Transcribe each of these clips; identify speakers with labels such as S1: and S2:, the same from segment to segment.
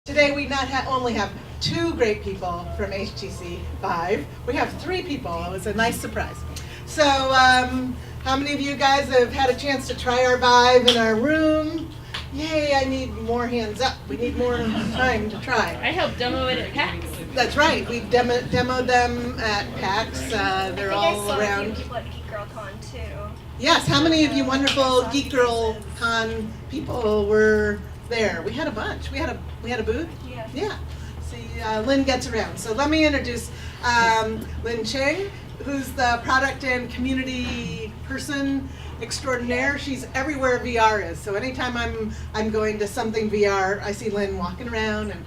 S1: Today we not only have two great people from HTC Vive, we have three people. It was a nice surprise. So how many of you guys have had a chance to try our Vive in our room? Yay, I need more hands up. We need more time to try.
S2: I helped demo it at PAX.
S1: That's right. We demoed them at PAX. They're all around.
S3: I think I saw a few people at Geek Girl Con too.
S1: Yes, how many of you wonderful Geek Girl Con people were there? We had a bunch. We had a booth.
S3: Yeah.
S1: Yeah. See, Lynne gets around. So let me introduce Lynne Cheng, who's the product and community person extraordinaire. She's everywhere VR is. So anytime I'm going to something VR, I see Lynne walking around and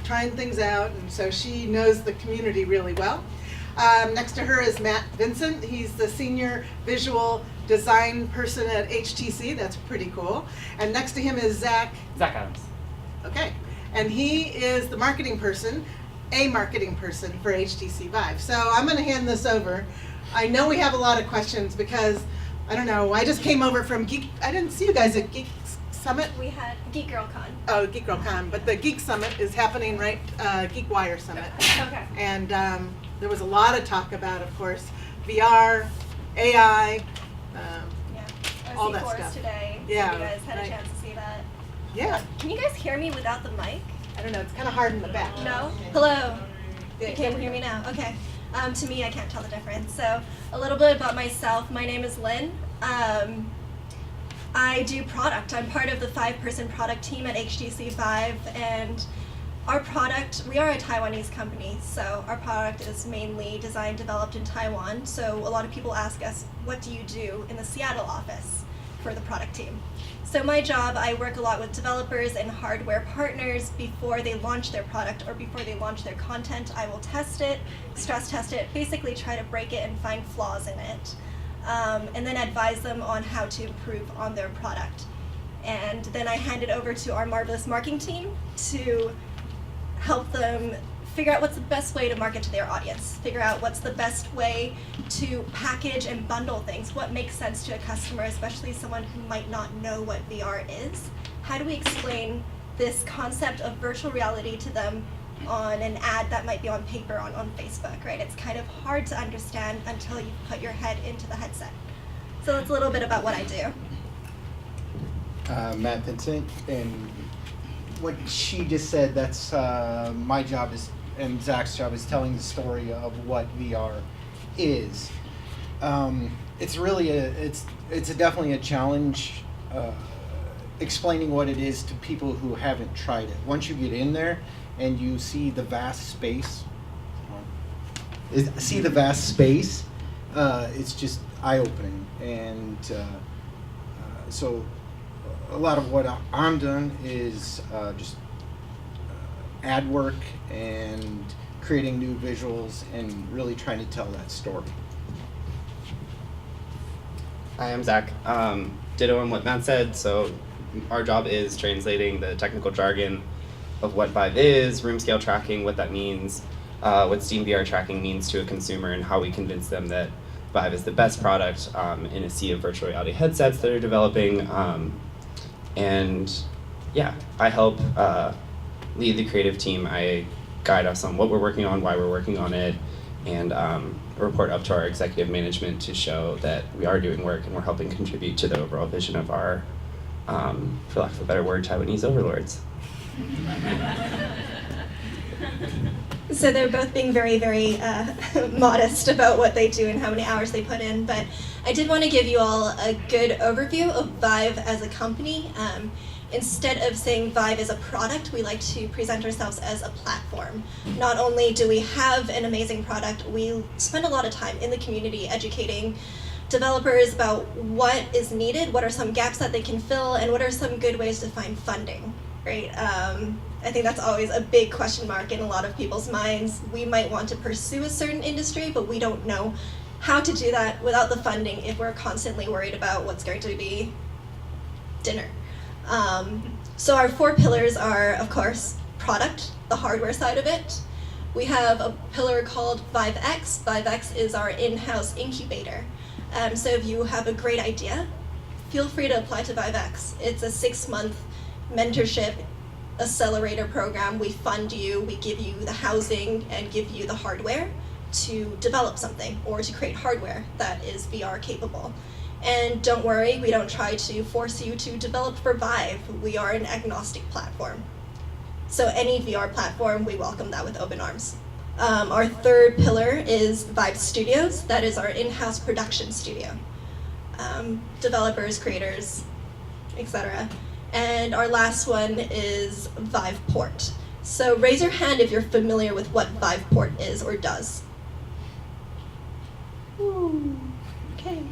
S1: trying things out, and so she knows the community really well. Next to her is Vincent. He's the senior visual design person at HTC. That's pretty cool. And next to him is Zach
S4: Adams.
S1: Okay. And he is the marketing person for HTC Vive. So I'm going to hand this over. I know we have a lot of questions because, I don't know, I just came over from Geek. I didn't see you guys at Geek Summit.
S3: We had Geek Girl Con.
S1: Oh, Geek Girl Con. But the Geek Summit is happening, right? Geek Wire Summit.
S3: Okay.
S1: And there was a lot of talk about, of course, VR, AI,
S3: Yeah.
S1: all
S3: I
S1: that
S3: was
S1: stuff.
S3: today.
S1: Yeah,
S3: So you guys had
S1: right.
S3: a chance to see that.
S1: Yeah.
S3: Can you guys hear me without the mic?
S1: I don't know. It's kind of hard in the back.
S3: No? Hello?
S1: Yeah,
S3: You can hear me now? Okay. To me, I can't tell the difference. So a little bit about myself. My name is Lynne. I do product. I'm part of the 5-person product team at HTC Vive, and our product, we are a Taiwanese company, so our product is mainly designed, developed in Taiwan. So a lot of people ask us, what do you do in the Seattle office for the product team? So my job, I work a lot with developers and hardware partners before they launch their product or before they launch their content. I will test it, stress test it, basically try to break it and find flaws in it, and then advise them on how to improve on their product. And then I hand it over to our marvelous marketing team to help them figure out what's the best way to market to their audience, figure out what's the best way to package and bundle things, what makes sense to a customer, especially someone who might not know what VR is. How do we explain this concept of virtual reality to them on an ad that might be on paper on Facebook, right? It's kind of hard to understand until you put your head into the headset. So that's a little bit about what I do.
S5: Vincent, and what she just said, that's my job and Zach's job is telling the story of what VR is. It's really it's definitely a challenge explaining what it is to people who haven't tried it. Once you get in there and you see the vast space, it's just eye-opening. And so a lot of what I'm doing is just ad work and creating new visuals and really trying to tell that story.
S4: Hi, I'm Zach. Ditto on what Matt said. So our job is translating the technical jargon of what Vive is, room scale tracking, what that means, what Steam VR tracking means to a consumer, and how we convince them that Vive is the best product in a sea of virtual reality headsets that are developing. And yeah, I help lead the creative team. I guide us on what we're working on, why we're working on it, and report up to our executive management to show that we are doing work and we're helping contribute to the overall vision of our, for lack of a better word, Taiwanese overlords.
S3: So they're both being very, very modest about what they do and how many hours they put in, but I did want to give you all a good overview of Vive as a company. Instead of saying Vive is a product, we like to present ourselves as a platform. Not only do we have an amazing product, we spend a lot of time in the community educating developers about what is needed, what are some gaps that they can fill, and what are some good ways to find funding, right? I think that's always a big question mark in a lot of people's minds. We might want to pursue a certain industry, but we don't know how to do that without the funding if we're constantly worried about what's going to be dinner. So our 4 pillars are, of course, product, the hardware side of it, We have a pillar called ViveX. ViveX is our in-house incubator. So if you have a great idea, feel free to apply to ViveX. It's a 6-month mentorship accelerator program. We fund you, we give you the housing and give you the hardware to develop something or to create hardware that is VR capable. And don't worry, we don't try to force you to develop for Vive. We are an agnostic platform. So any VR platform, we welcome that with open arms. Our third pillar is Vive Studios. That is our in-house production studio. Developers, creators, etc. And our last one is Viveport. So raise your hand if you're familiar with what Viveport is or does. Ooh, okay.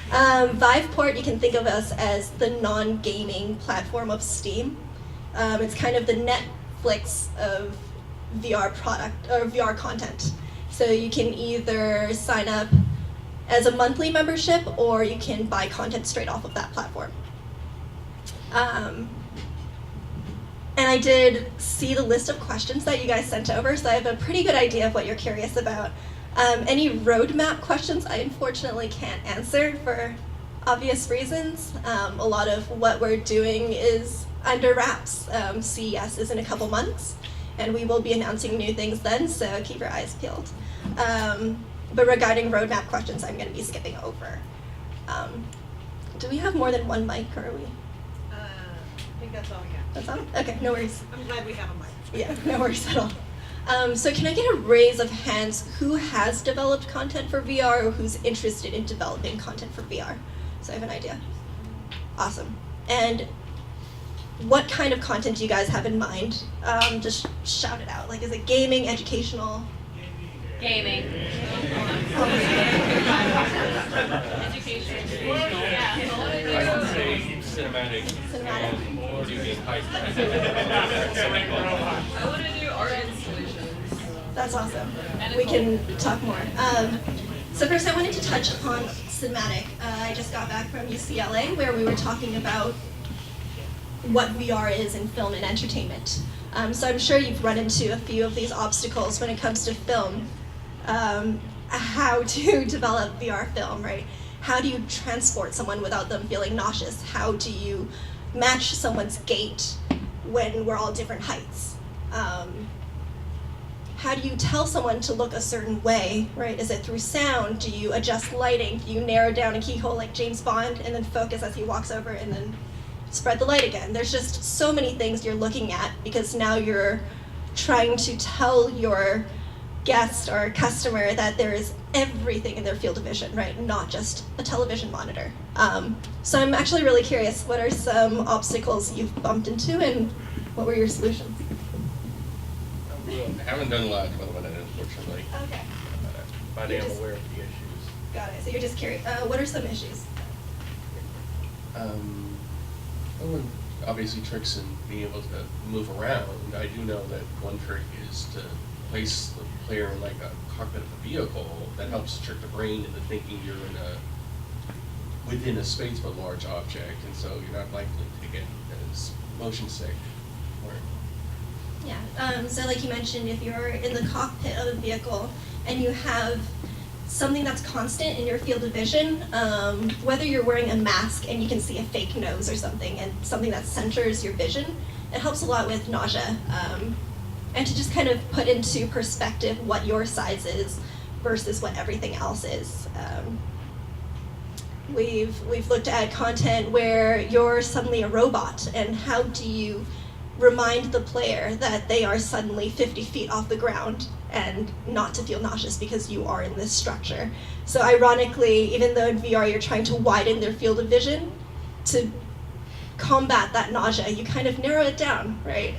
S3: Viveport, you can think of us as the non-gaming platform of Steam. It's kind of the Netflix of VR product or VR content. So you can either sign up as a monthly membership or you can buy content straight off of that platform. And I did see the list of questions that you guys sent over, so I have a pretty good idea of what you're curious about. Any roadmap questions I unfortunately can't answer for obvious reasons. A lot of what we're doing is under wraps. CES is in a couple months, and we will be announcing new things then, so keep your eyes peeled. But regarding roadmap questions, I'm going to be skipping over. Do we have more than one mic, or are we?
S1: I think that's all we got.
S3: That's all? Okay, no worries.
S1: I'm glad we have a mic.
S3: Yeah, no worries at all. So can I get a raise of hands who has developed content for VR or who's interested in developing content for VR? So I have an idea. Awesome. And what kind of content do you guys have in mind? Just shout it out. Like, is it gaming, educational?
S2: Gaming. Education. Yeah.
S6: I would say cinematic.
S3: Cinematic.
S6: Or do game high.
S2: I want to do art installations.
S3: That's awesome. We can talk more. So first I wanted to touch upon cinematic. I just got back from UCLA where we were talking about what VR is in film and entertainment. So I'm sure you've run into a few of these obstacles when it comes to film. How to develop VR film, right? How do you transport someone without them feeling nauseous? How do you match someone's gait when we're all different heights? How do you tell someone to look a certain way, right? Is it through sound? Do you adjust lighting? Do you narrow down a keyhole like James Bond and then focus as he walks over and then spread the light again? There's just so many things you're looking at because now you're trying to tell your guest or customer that there is everything in their field of vision, right? Not just a television monitor. So I'm actually really curious, what are some obstacles you've bumped into and what were your solutions?
S6: I haven't done a lot of development, unfortunately.
S3: Okay,
S6: But I am aware of the issues.
S3: got it. So you're just curious. What are some issues?
S6: Obviously tricks in being able to move around. I do know that one trick is to place the player in like a cockpit of a vehicle. That helps trick the brain into thinking you're within a space of a large object, and so you're not likely to get as motion sick.
S3: Yeah, so like you mentioned, if you're in the cockpit of a vehicle and you have something that's constant in your field of vision, whether you're wearing a mask and you can see a fake nose or something, and something that centers your vision, it helps a lot with nausea. And to just kind of put into perspective what your size is versus what everything else is. We've looked at content where you're suddenly a robot, and how do you remind the player that they are suddenly 50 feet off the ground and not to feel nauseous because you are in this structure. So ironically, even though in VR you're trying to widen their field of vision, to combat that nausea, you kind of narrow it down, right?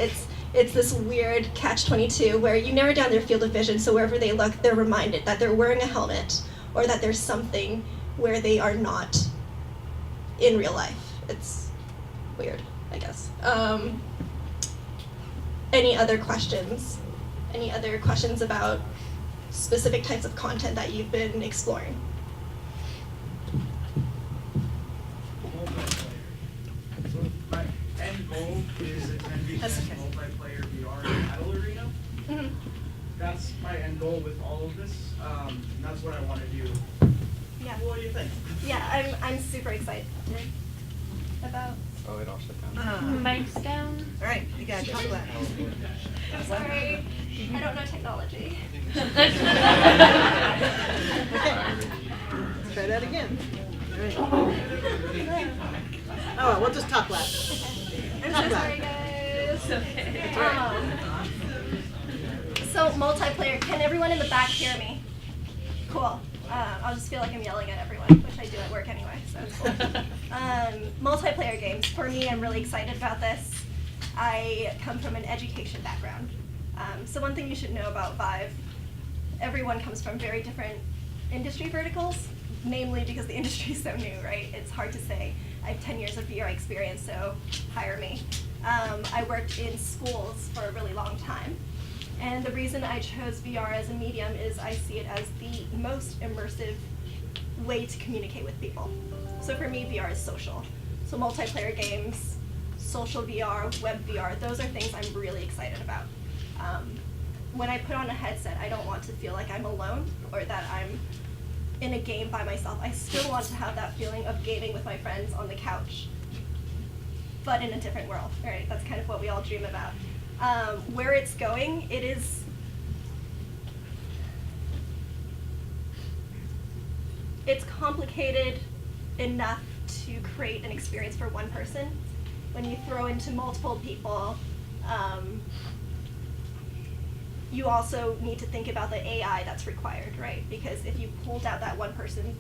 S3: It's this weird catch-22 where you narrow down their field of vision so wherever they look, they're reminded that they're wearing a helmet or that there's something where they are not in real life. It's weird, I guess. Any other questions? Any other questions about specific types of content that you've been exploring?
S7: So my end goal is attending
S3: That's okay.
S7: multiplayer VR battle arena.
S3: Mm-hmm.
S7: that's my end goal with all of this. And that's what I want to do.
S3: Yeah.
S7: What do you think?
S3: Yeah, I'm super excited about.
S4: Oh, it all shut down.
S2: Mike's down.
S1: All right, you got chocolate.
S3: I'm sorry, I don't know technology.
S1: Okay, let's try that again. All right. Oh, we'll just talk loud.
S3: I'm so sorry, guys.
S2: Okay.
S3: So multiplayer, can everyone in the back hear me? Cool. I'll just feel like I'm yelling at everyone, which I do at work anyway, so it's cool. Multiplayer games, for me, I'm really excited about this. I come from an education background. So one thing you should know about Vive, everyone comes from very different industry verticals, namely because the industry is so new, right? It's hard to say. I have 10 years of VR experience, so hire me. I worked in schools for a really long time. And the reason I chose VR as a medium is I see it as the most immersive way to communicate with people. So for me, VR is social. So multiplayer games, social VR, web VR, those are things I'm really excited about. When I put on a headset, I don't want to feel like I'm alone or that I'm in a game by myself. I still want to have that feeling of gaming with my friends on the couch, but in a different world, right? That's kind of what we all dream about. Where it's going, it's complicated enough to create an experience for one person. When you throw into multiple people, you also need to think about the AI that's required, right? Because if you pulled out that one person,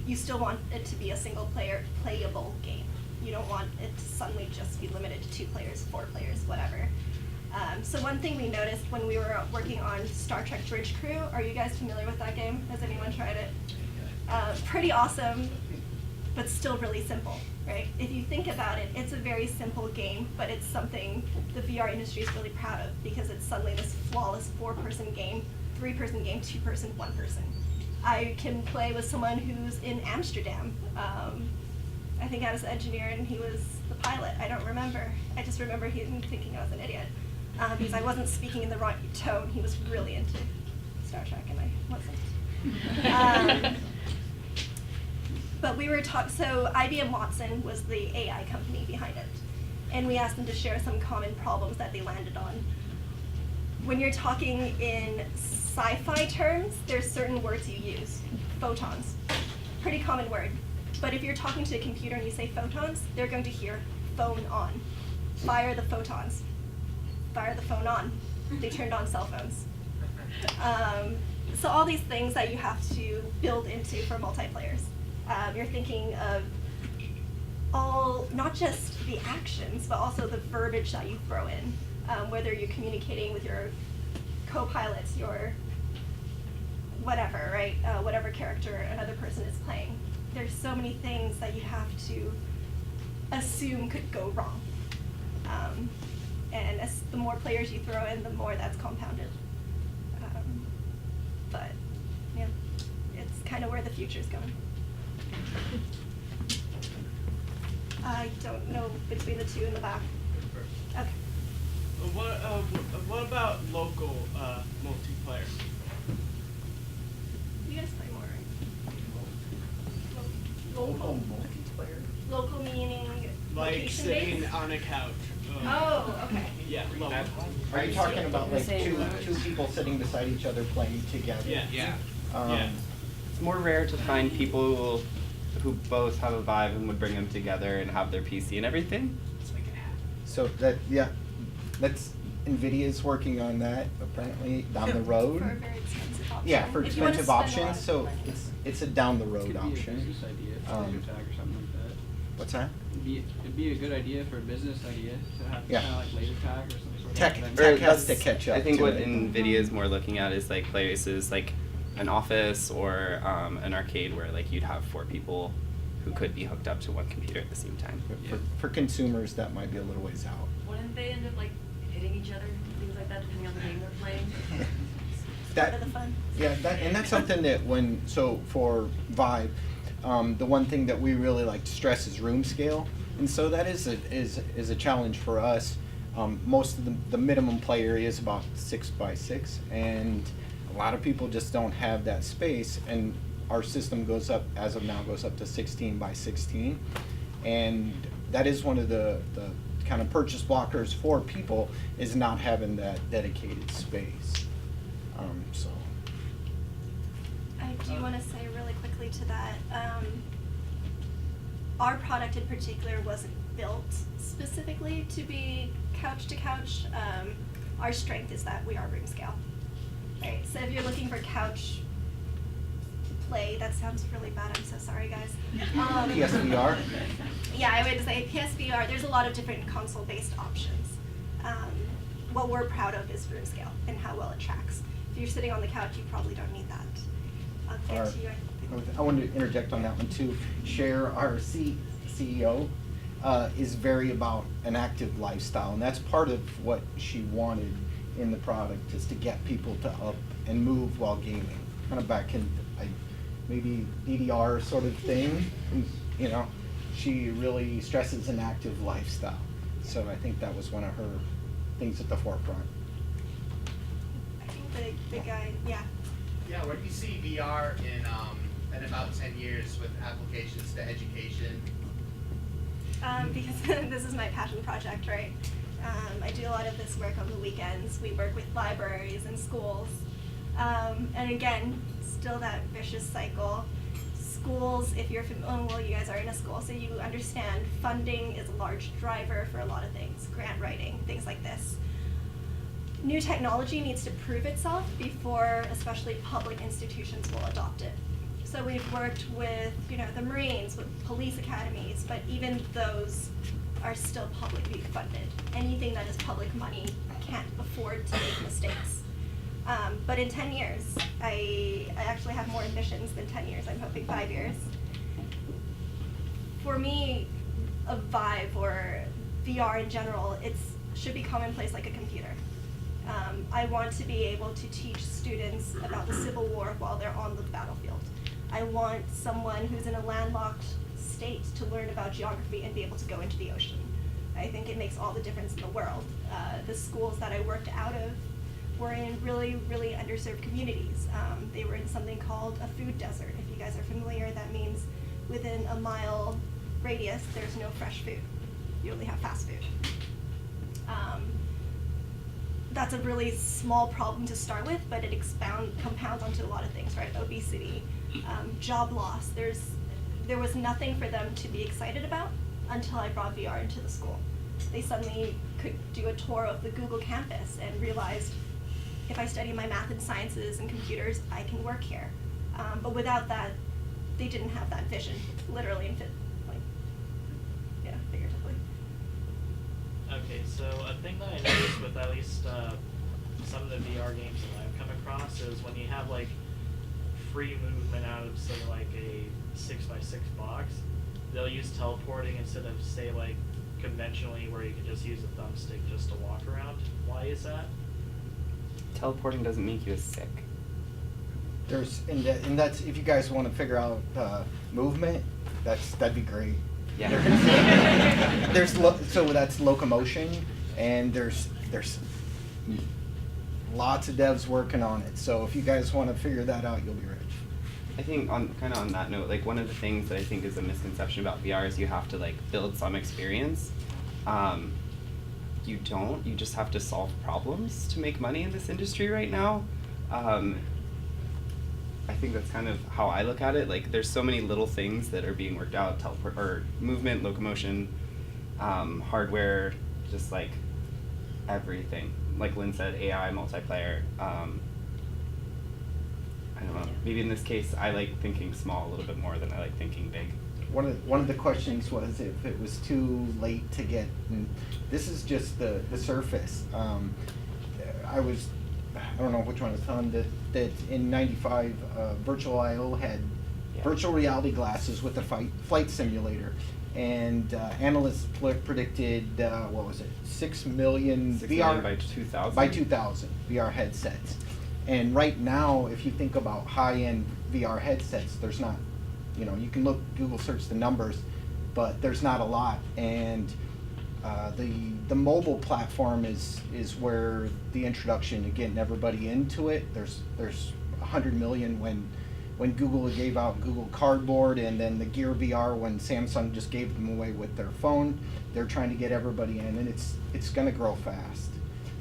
S3: you still want it to be a single player playable game. You don't want it to suddenly just be limited to 2 players, 4 players, whatever. So one thing we noticed when we were working on Star Trek Bridge Crew, are you guys familiar with that game? Has anyone tried it? Pretty awesome, but still really simple, right? If you think about it, it's a very simple game, but it's something the VR industry is really proud of because it's suddenly this flawless 4-person game, 3-person game, 2-person, 1-person. I can play with someone who's in Amsterdam. I think I was the engineer and he was the pilot. I don't remember. I just remember him thinking I was an idiot. Because I wasn't speaking in the right tone. He was really into Star Trek and I wasn't. But we were so IBM Watson was the AI company behind it. And we asked them to share some common problems that they landed on. When you're talking in sci-fi terms, there's certain words you use. Photons, pretty common word. But if you're talking to a computer and you say photons, they're going to hear phone on. Fire the photons. Fire the phone on. They turned on cell phones. So all these things that you have to build into for multiplayers. You're thinking of not just the actions, but also the verbiage that you throw in, whether you're communicating with your co-pilots, your whatever, right? Whatever character another person is playing. There's so many things that you have to assume could go wrong. And as the more players you throw in, the more that's compounded. But yeah, it's kind of where the future's going. I don't know between the two in the back. Okay.
S8: What about local multiplayer?
S3: You guys play more, right?
S5: Local multiplayer.
S3: Local meaning
S8: Like
S3: location
S8: sitting
S3: based?
S8: on a couch.
S3: Oh, okay.
S8: Yeah, local.
S5: Are you talking about like two people sitting beside each other playing together?
S8: Yeah.
S6: Yeah.
S8: Yeah.
S4: It's more rare to find people who both have a Vive and would bring them together and have their PC and everything.
S5: So that's NVIDIA's working on that apparently down the
S3: For a
S5: road.
S3: very expensive option.
S5: Yeah, for
S3: If you wanna
S5: expensive
S3: spend a lot
S5: options,
S3: of
S5: so
S3: money.
S5: it's a down the road
S9: Could be a
S5: option.
S9: business idea for
S5: Um,
S9: laser tag or something like that.
S5: What's that?
S9: It'd be a good idea for a business idea to have
S5: Yeah.
S9: kind of like laser tag or some sort of
S5: Tech-
S9: event.
S5: tech has to catch up
S4: I think
S5: to
S4: what
S5: it.
S4: NVIDIA is more looking at is like places like an office or an arcade where like you'd have 4 people who could be hooked up to one computer at the same time.
S5: For consumers, that might be a little ways out.
S2: Wouldn't they end up like hitting each other, things like that, depending on the game they're playing?
S3: Part of the fun.
S5: Yeah, and that's something that for Vive, the one thing that we really like to stress is room scale, and so that is a challenge for us. Most of the minimum play area is about 6 by 6, and a lot of people just don't have that space. And our system goes up, as of now, goes up to 16 by 16, and that is one of the kind of purchase blockers for people, is not having that dedicated space. So.
S3: I do want to say really quickly to that, our product in particular wasn't built specifically to be couch to couch. Our strength is that we are room scale. Right, so if you're looking for couch play, that sounds really bad, I'm so sorry guys.
S5: PSVR?
S3: Yeah, I would say PSVR, there's a lot of different console-based options. What we're proud of is room scale and how well it tracks. If you're sitting on the couch, you probably don't need that. I'll get to you.
S5: I wanted to interject on that one too. Cher, our CEO, is very about an active lifestyle, and that's part of what she wanted in the product, is to get people to up and move while gaming. Kind of back in maybe DDR sort of thing, you know. She really stresses an active lifestyle. So I think that was one of her things at the forefront.
S3: I think the guy, yeah.
S10: Yeah, where do you see VR in about 10 years with applications to education?
S3: Because this is my passion project, right? I do a lot of this work on the weekends. We work with libraries and schools. And again, still that vicious cycle. Schools, if you're familiar, well, you guys are in a school, so you understand funding is a large driver for a lot of things, grant writing, things like this. New technology needs to prove itself before especially public institutions will adopt it. So we've worked with, the Marines, with police academies, but even those are still publicly funded. Anything that is public money can't afford to make mistakes. But in 10 years, I actually have more ambitions than 10 years. I'm hoping 5 years. For me, a Vive or VR in general, should be commonplace like a computer. I want to be able to teach students about the Civil War while they're on the battlefield. I want someone who's in a landlocked state to learn about geography and be able to go into the ocean. I think it makes all the difference in the world. The schools that I worked out of were in really, really underserved communities. They were in something called a food desert. If you guys are familiar, that means within a mile radius, there's no fresh food. You only have fast food. That's a really small problem to start with, but it compounds onto a lot of things, right? Obesity, job loss. There was nothing for them to be excited about until I brought VR into the school. They suddenly could do a tour of the Google campus and realized, if I study my math and sciences and computers, I can work here. But without that, they didn't have that vision, literally and figuratively.
S11: Okay, so a thing that I noticed with at least some of the VR games that I've come across is when you have like free movement out of say like a 6x6 box, they'll use teleporting instead of say like conventionally where you can just use a thumbstick just to walk around. Why is that?
S4: Teleporting doesn't make you sick.
S5: And that's, if you guys want to figure out movement, that'd be great.
S4: Yeah.
S5: So that's locomotion, and there's lots of devs working on it. So if you guys want to figure that out, you'll be rich.
S4: I think on that note, like one of the things that I think is a misconception about VR is you have to like build some experience. You don't. You just have to solve problems to make money in this industry right now. I think that's kind of how I look at it. Like there's so many little things that are being worked out, teleport or movement, locomotion, hardware, just like everything. Like Lynn said, AI, multiplayer. I don't know. Maybe in this case, I like thinking small a little bit more than I like thinking big.
S5: One of the questions was if it was too late to get. And this is just the surface. I don't know which one I was telling that in '95, Virtual IO had virtual reality glasses with a flight simulator, and analysts predicted 6 million
S4: 6
S5: VR
S4: million by 2000.
S5: by 2000 VR headsets. And right now, if you think about high-end VR headsets, there's not, you can Google search the numbers, but there's not a lot. And The mobile platform is where the introduction to getting everybody into it. There's 100 million when Google gave out Google Cardboard, and then the Gear VR when Samsung just gave them away with their phone. They're trying to get everybody in, and it's going to grow fast.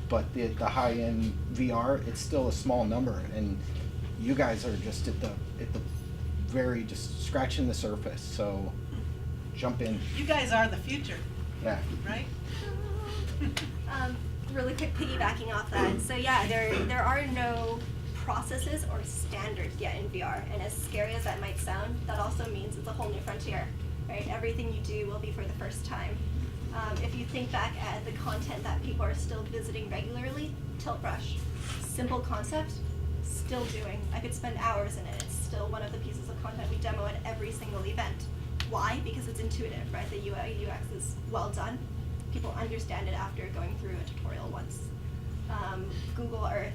S5: But the high-end VR, it's still a small number, and you guys are just at the very just scratching the surface. So jump in.
S1: You guys are the future,
S5: Yeah.
S1: right?
S3: Really quick piggybacking off that. So yeah, there are no processes or standards yet in VR, and as scary as that might sound, that also means it's a whole new frontier, right? Everything you do will be for the first time. If you think back at the content that people are still visiting regularly, Tilt Brush, simple concept, still doing. I could spend hours in it. It's still one of the pieces of content we demo at every single event. Why? Because it's intuitive, right? The UI UX is well done. People understand it after going through a tutorial once. Google Earth,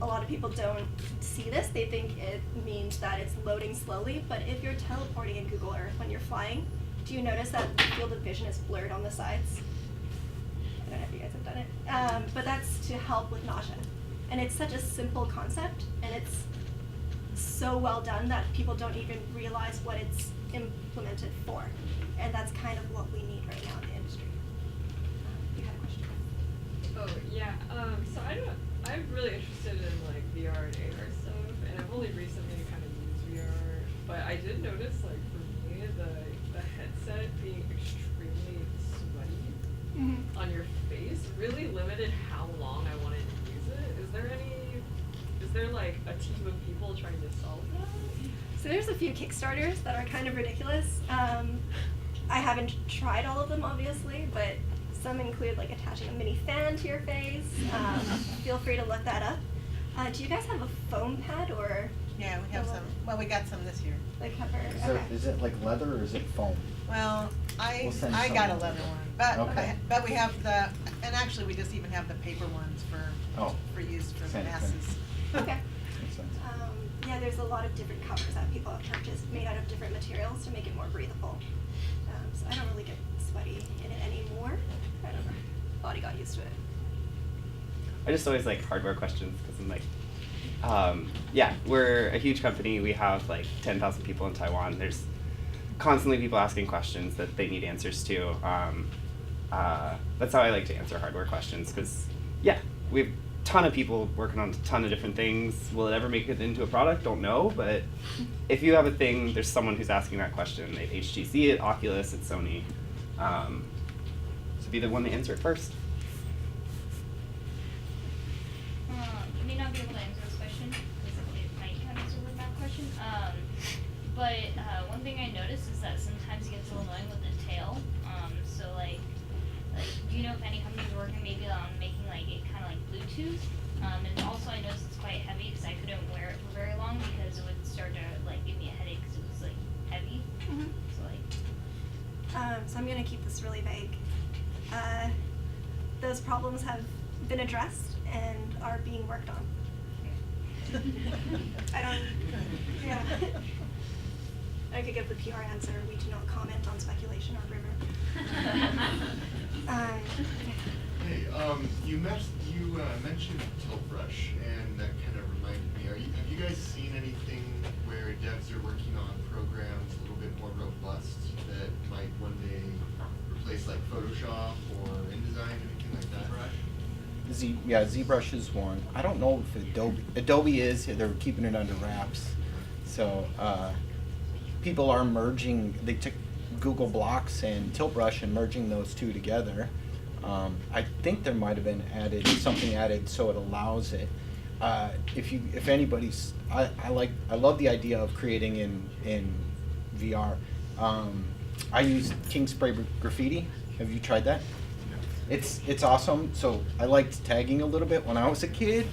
S3: a lot of people don't see this. They think it means that it's loading slowly, but if you're teleporting in Google Earth when you're flying, do you notice that the field of vision is blurred on the sides? I don't know if you guys have done it. But that's to help with nausea. And it's such a simple concept, and it's so well done that people don't even realize what it's implemented for. And that's kind of what we need right now in the industry. You had a question?
S12: Oh, yeah. So I'm really interested in like VR and AR stuff, and I've only recently kind of used VR, but I did notice like for me the headset being extremely sweaty on your face really limited how long I wanted to use it. Is there like a team of people trying to solve that?
S3: So there's a few Kickstarters that are kind of ridiculous. I haven't tried all of them, obviously, but some include like attaching a mini fan to your face. Feel free to look that up. Do you guys have a foam pad or?
S1: Yeah, we have some. Well, we got some this year.
S3: The cover.
S5: Is it like leather or is it foam?
S1: Well, I
S5: We'll send
S1: got a
S5: some.
S1: leather one, but
S5: Okay.
S1: but we have and actually we just even have the paper ones for use for the
S5: Same thing.
S1: masses.
S3: Okay.
S5: Makes sense.
S3: Yeah, there's a lot of different covers that people have purchased made out of different materials to make it more breathable. So I don't really get sweaty in it anymore. I don't know. Body got used to it.
S4: I just always like hardware questions because I'm like, yeah, we're a huge company. We have like 10,000 people in Taiwan. There's constantly people asking questions that they need answers to. That's how I like to answer hardware questions because, yeah, we have a ton of people working on a ton of different things. Will it ever make it into a product? Don't know, but if you have a thing, there's someone who's asking that question at HTC, at Oculus, at Sony. So be the one to answer it first.
S13: You may not be able to answer this question, because it might kind of sort of that question. But one thing I noticed is that sometimes it gets a little annoying with the tail. So like, do you know if any companies are working maybe on making like it kind of like Bluetooth? And also I noticed it's quite heavy because I couldn't wear it for very long because it would start to like give me a headache because it was like heavy. So like.
S3: So I'm gonna keep this really vague. Those problems have been addressed and are being worked on. I don't. Yeah. I could give the PR answer. We do not comment on speculation or rumor.
S14: Hey, you mentioned Tilt Brush, and that kind of reminded me. Have you guys seen anything where devs are working on programs a little bit more robust that might one day replace like Photoshop or InDesign, anything like that?
S5: ZBrush is one. I don't know if Adobe is. They're keeping it under wraps. So people are merging. They took Google Blocks and Tilt Brush and merging those two together. I think there might have been something added so it allows it. If anybody's, I love the idea of creating in VR. I use King Spray Graffiti. Have you tried that? It's awesome. So I liked tagging a little bit when I was a kid,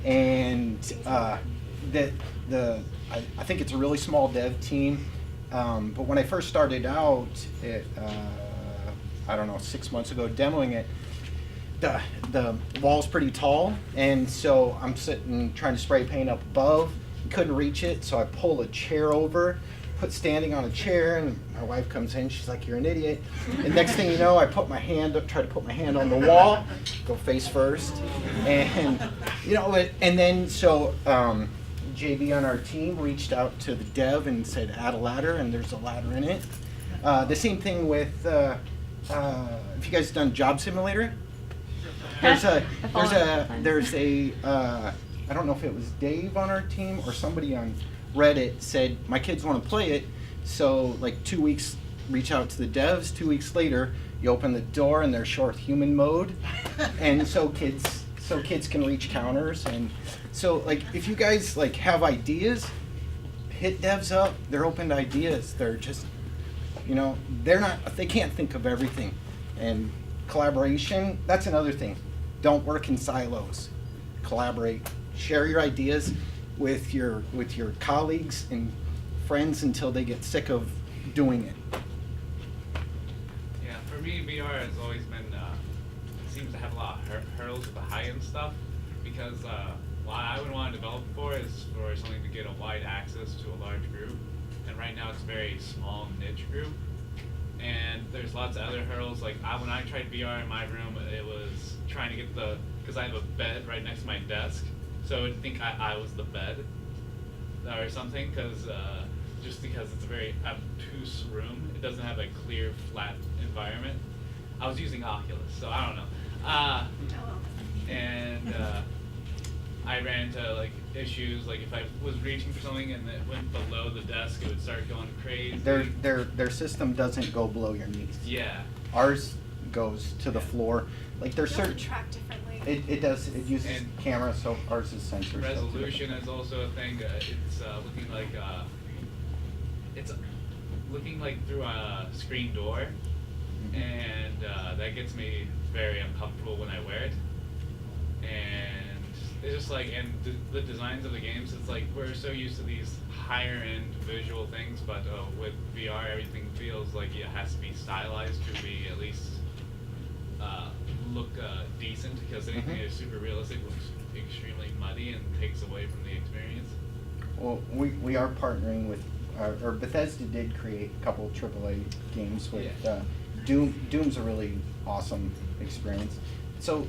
S5: and I think it's a really small dev team. But when I first started out, I don't know, 6 months ago, demoing it, the wall's pretty tall, and so I'm sitting trying to spray paint up above, couldn't reach it, so I pull a chair over, put standing on a chair, and my wife comes in, she's like, "You're an idiot." And next thing you know, I put my hand up, try to put my hand on the wall, go face first, and and then so JB on our team reached out to the dev and said, "Add a ladder," and there's a ladder in it. The same thing with have you guys done Job Simulator? There's a I don't know if it was Dave on our team or somebody on Reddit said, "My kids want to play it," so like 2 weeks, reach out to the devs. 2 weeks later, you open the door and they're short human mode, and so kids can reach counters. And so like if you guys like have ideas, hit devs up. They're open to ideas. They're just they can't think of everything. And collaboration, that's another thing. Don't work in silos. Collaborate. Share your ideas with your colleagues and friends until they get sick of doing it.
S15: Yeah, for me, VR has always been, seems to have a lot of hurdles with the high-end stuff, because what I would want to develop for is for something to get a wide access to a large group, and right now it's a very small niche group, and there's lots of other hurdles. Like when I tried VR in my room, it was trying to get because I have a bed right next to my desk, so I would think I was the bed or something, just because it's a very obtuse room. It doesn't have a clear, flat environment. I was using Oculus, so I don't know. And I ran into like issues, like if I was reaching for something and it went below the desk, it would start going crazy.
S5: Their system doesn't go below your knees.
S15: Yeah.
S5: Ours goes to the floor. Like there's certain.
S3: Track differently.
S5: It does. It uses camera, so ours is sensor.
S15: Resolution is also a thing. It's looking like through a screen door, and that gets me very uncomfortable when I wear it. And it's just like, and the designs of the games, it's like we're so used to these higher end visual things, but with VR, everything feels like it has to be stylized to be at least look decent, because anything that is super realistic looks extremely muddy and takes away from the experience.
S5: Well, we are partnering with, or Bethesda did create a couple AAA games with Doom. Doom's a really awesome experience. So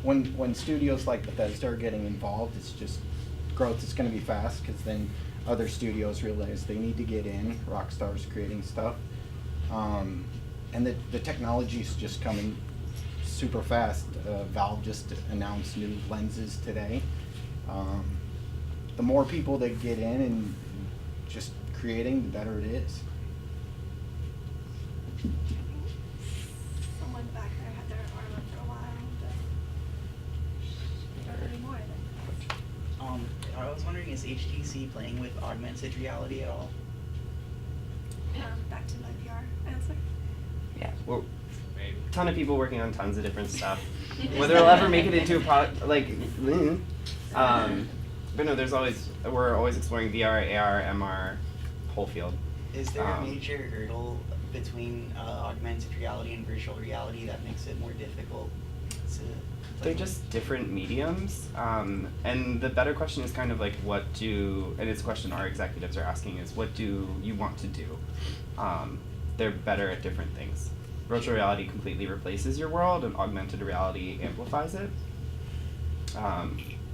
S5: when studios like Bethesda are getting involved, it's just growth is going to be fast, because then other studios realize they need to get in. Rockstar's creating stuff, and the technology is just coming super fast. Valve just announced new lenses today. The more people that get in and just creating, the better it is.
S3: Someone back there had their arm up for a while, but not anymore.
S16: I was wondering, is HTC playing with augmented reality at all?
S3: Back to my VR answer.
S4: Yeah, well, a ton of people working on tons of different stuff. Whether it'll ever make it into a product, but no, we're always exploring VR, AR, MR, whole field.
S16: Is there a major hurdle between augmented reality and virtual reality that makes it more difficult to play
S4: They're
S16: with?
S4: just different mediums, and the better question is kind of like and it's a question our executives are asking is, what do you want to do? They're better at different things. Virtual reality completely replaces your world, and augmented reality amplifies it.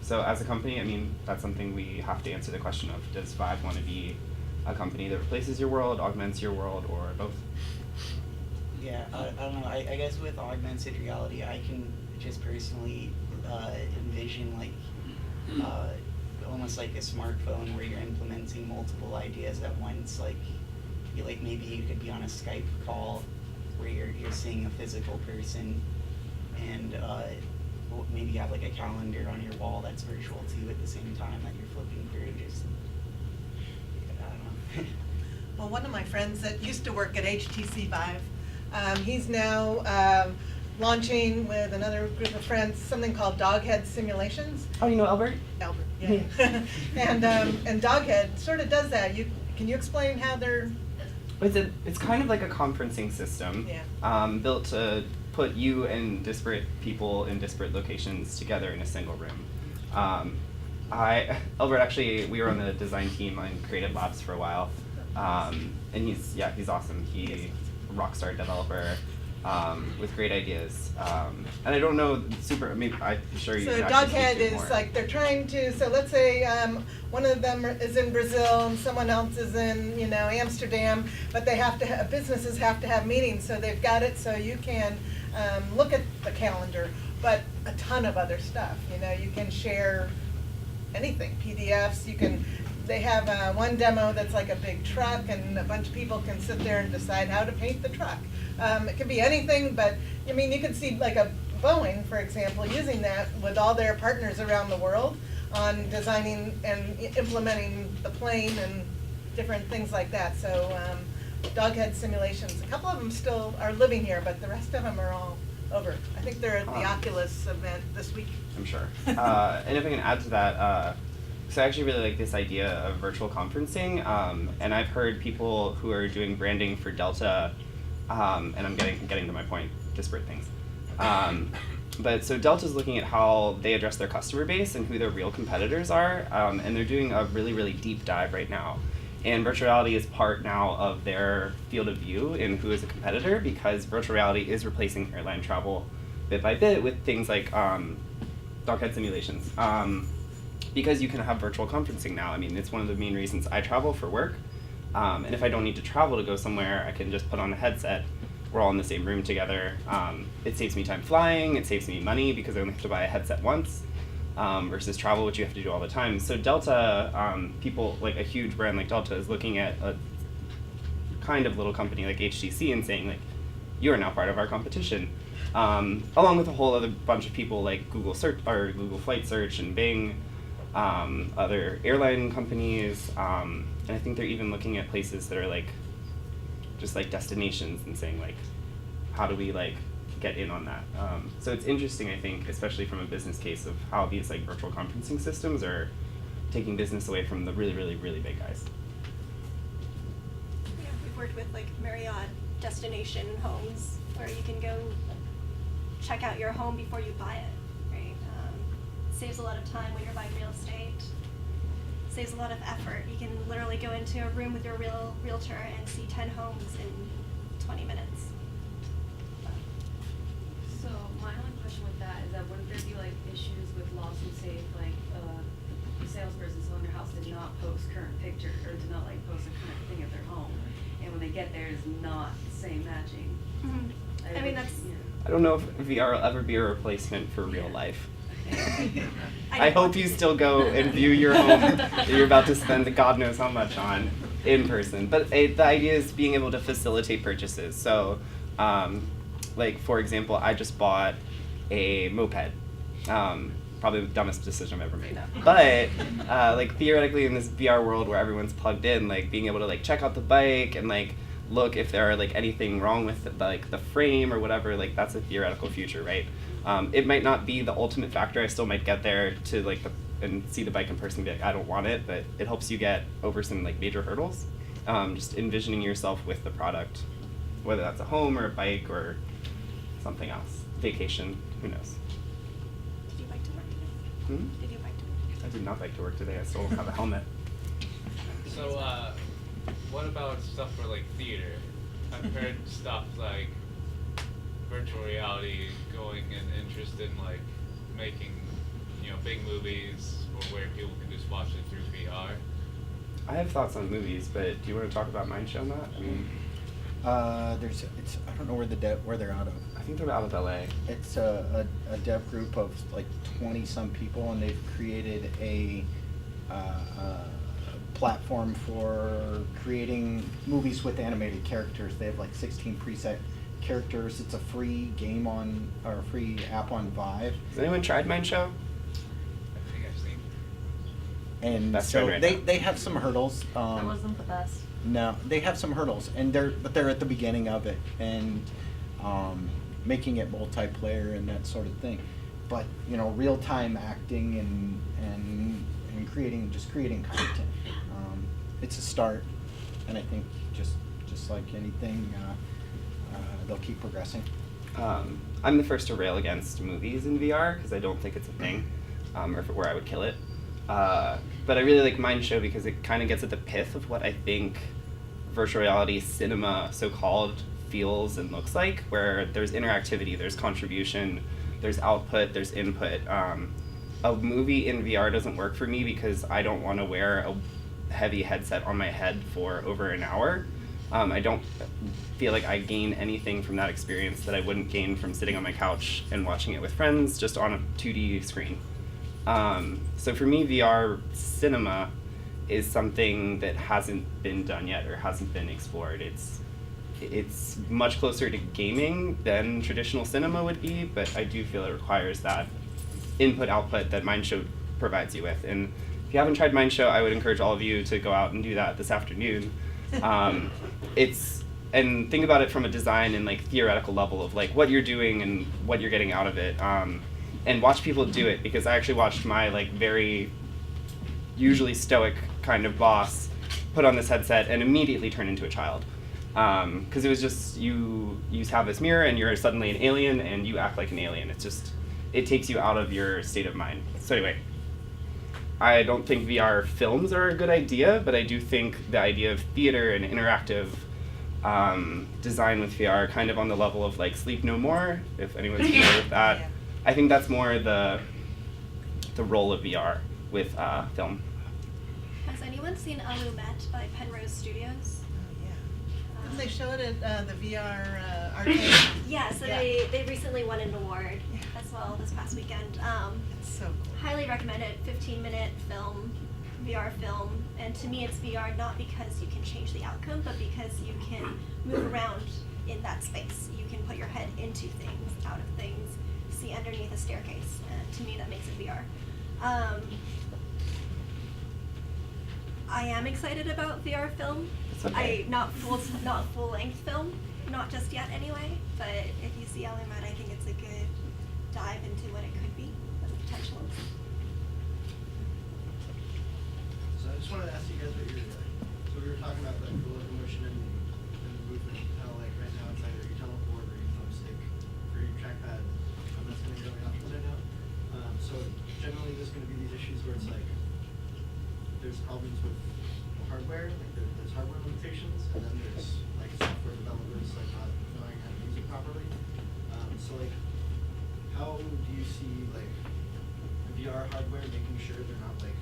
S4: So as a company, I mean, that's something we have to answer the question of, does Vive want to be a company that replaces your world, augments your world, or both?
S16: Yeah, I don't know. I guess with augmented reality, I can just personally envision almost like a smartphone where you're implementing multiple ideas at once. Maybe you could be on a Skype call where you're seeing a physical person, and maybe you have like a calendar on your wall that's virtual too at the same time that you're flipping through. I don't know.
S1: Well, one of my friends that used to work at HTC Vive, he's now launching with another group of friends something called Doghead Simulations.
S4: Oh, you know Albert?
S1: Albert, yeah. And Doghead sort of does that. Can you explain how they're?
S4: It's kind of like a conferencing system, built to put you and disparate people in disparate locations together in a single room. Albert, actually, we were on the design team on Creative Labs for a while, And he's awesome. He's a rock star developer with great ideas. And I don't know maybe I'm sure you
S1: So
S4: can actually
S1: Doghead
S4: speak to it
S1: is
S4: more.
S1: like, they're trying to, so let's say one of them is in Brazil and someone else is in, Amsterdam, but they have to businesses have to have meetings, so they've got it so you can look at the calendar, but a ton of other stuff, you can share anything, PDFs, they have one demo that's like a big truck and a bunch of people can sit there and decide how to paint the truck. It can be anything, but you can see like a Boeing, for example, using that with all their partners around the world on designing and implementing the plane and different things like that. So Doghead simulations, a couple of them still are living here, but the rest of them are all over. I think they're at the Oculus event this week.
S4: I'm sure. And if I can add to that, so I actually really like this idea of virtual conferencing, and I've heard people who are doing branding for Delta, and I'm getting to my point, disparate things. But so Delta's looking at how they address their customer base and who their real competitors are, and they're doing a really, really deep dive right now. And virtual reality is part now of their field of view in who is a competitor, because virtual reality is replacing airline travel bit by bit with things like Doghead simulations. Because you can have virtual conferencing now. It's one of the main reasons I travel for work. And if I don't need to travel to go somewhere, I can just put on a headset. We're all in the same room together. It saves me time flying, it saves me money because I only have to buy a headset once, versus travel, which you have to do all the time. So Delta, people, like a huge brand like Delta is looking at a kind of little company like HTC and saying, like, you are now part of our competition. Along with a whole other bunch of people like Google Search or Google Flight Search and Bing, other airline companies, and I think they're even looking at places that are like just like destinations and saying like, how do we like get in on that? So it's interesting, I think, especially from a business case of how these like virtual conferencing systems are taking business away from the really, really, really big guys.
S3: Yeah, we've worked with like Marriott destination homes where you can go check out your home before you buy it, right? Saves a lot of time when you're buying real estate. Saves a lot of effort. You can literally go into a room with your realtor and see 10 homes in 20 minutes.
S2: So my only question with that is that wouldn't there be like issues with lawsuits, say if like the salesperson selling their house did not post current picture or did not like post a current thing of their home, and when they get there is not the same matching.
S3: Mm-hmm. I mean, that's.
S4: I don't know if VR will ever be a replacement for real life. I hope you still go and view your home that you're about to spend God knows how much on in person. But the idea is being able to facilitate purchases. So, like for example, I just bought a moped. Probably the dumbest decision I've ever made. But like theoretically in this VR world where everyone's plugged in, like being able to like check out the bike and like look if there are like anything wrong with the frame or whatever, like that's a theoretical future, right? It might not be the ultimate factor. I still might get there to like and see the bike in person and be like, I don't want it, but it helps you get over some like major hurdles. Just envisioning yourself with the product, whether that's a home or a bike or something else, vacation, who knows.
S3: Did you bike to work today? Did you bike to work?
S4: I did not bike to work today. I still don't have a helmet.
S15: So, what about stuff for like theater? I've heard stuff like virtual reality going and interest in like making, big movies or where people can just watch it through VR.
S4: I have thoughts on movies, but do you want to talk about Mindshow, Matt? I mean,
S5: I don't know where they're out of.
S4: I think they're out of LA.
S5: It's a dev group of like 20 some people, and they've created a platform for creating movies with animated characters. They have like 16 preset characters. It's a free game or a free app on Vive.
S4: Has anyone tried Mindshow?
S15: I think I've seen.
S5: And
S4: That's
S5: so
S4: right now.
S5: they have some hurdles.
S2: That wasn't the best.
S5: No, they have some hurdles, and they're at the beginning of it, and making it multiplayer and that sort of thing. But real time acting and creating content. It's a start, and I think just like anything, they'll keep progressing.
S4: I'm the first to rail against movies in VR because I don't think it's a thing, or if it were, I would kill it. But I really like Mindshow because it kind of gets at the pith of what I think virtual reality cinema, so-called, feels and looks like, where there's interactivity, there's contribution, there's output, there's input. A movie in VR doesn't work for me because I don't want to wear a heavy headset on my head for over an hour. I don't feel like I gain anything from that experience that I wouldn't gain from sitting on my couch and watching it with friends just on a 2D screen. So for me, VR cinema is something that hasn't been done yet or hasn't been explored. It's much closer to gaming than traditional cinema would be, but I do feel it requires that input-output that Mindshow provides you with. And if you haven't tried Mindshow, I would encourage all of you to go out and do that this afternoon. And think about it from a design and like theoretical level of like what you're doing and what you're getting out of it. And watch people do it, because I actually watched my like very usually stoic kind of boss put on this headset and immediately turn into a child. Because it was just, you have this mirror and you're suddenly an alien and you act like an alien. It's just, it takes you out of your state of mind. So anyway, I don't think VR films are a good idea, but I do think the idea of theater and interactive design with VR, kind of on the level of like Sleep No More, if anyone's familiar with that. Yeah. I think that's more the role of VR with film.
S3: Has anyone seen Alumet by Penrose Studios?
S1: Didn't they show it at the VR arcade?
S3: Yeah, so they recently won an award as well this past weekend.
S1: It's so cool.
S3: Highly recommend it. 15-minute film, VR film, and to me it's VR not because you can change the outcome, but because you can move around in that space. You can put your head into things, out of things, see underneath a staircase, and to me that makes it VR. I am excited about VR film.
S4: Okay.
S3: Not full length film, not just yet anyway. But if you see Alumet, I think it's a good dive into what it could be, what the potential is.
S7: So I just wanted to ask you guys what you're doing. So we were talking about like the locomotion and movement. How like right now it's either you teleport or you thumbstick or your trackpad. That's going to be really options right now. So generally there's going to be these issues where it's like there's problems with hardware, like there's hardware limitations, and then there's like software developers like not knowing how to use it properly. So like, how do you see like the VR hardware making sure they're not like